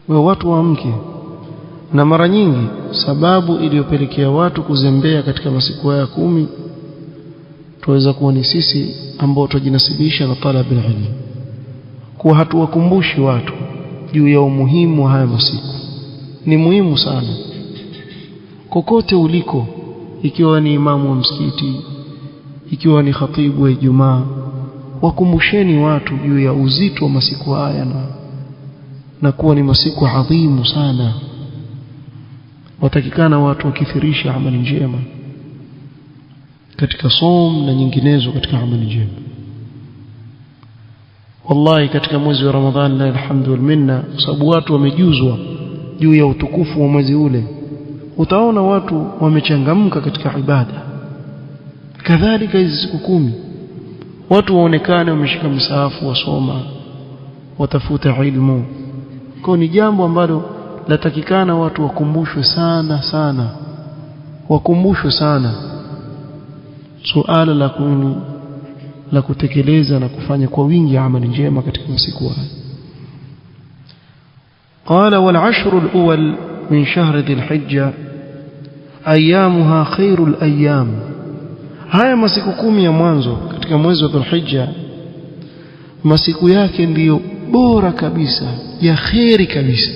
watu waamke. Na mara nyingi sababu iliyopelekea watu kuzembea katika masiku haya 10 tuweza kuwa ni sisi ambao tujinasibisha na talab al-ilm, kwa hatuwakumbushi watu juu ya umuhimu wa haya masiku. Ni muhimu sana kokote uliko, ikiwa ni imamu wa msikiti, ikiwa ni khatibu wa Ijumaa, wakumbusheni watu juu ya uzito wa masiku haya na kuwa ni masiku adhimu sana. Watakikana watu wakithirisha amali njema katika som na nyinginezo katika amali njema. Wallahi katika mwezi wa Ramadhani, alhamdu wal minna, sababu watu wamejuzwa juu ya utukufu wa mwezi ule, utaona watu wamechangamka katika ibada. Kadhalika hizi siku 10 watu waonekane wameshika msahafu, wasoma, watafuta ilmu. Kwa ni jambo ambalo latakikana watu wakumbushwe sana sana, wakumbushwe sana suala la kutekeleza na kufanya kwa wingi amali njema katika masiku haya. Qala wal 'ashru al-awwal min shahr dhil-hijja ayamuha khairul ayyam. Haya masiku 10 ya mwanzo katika mwezi wa Dhul-Hijja, masiku yake ndiyo bora kabisa, ya khairi kabisa.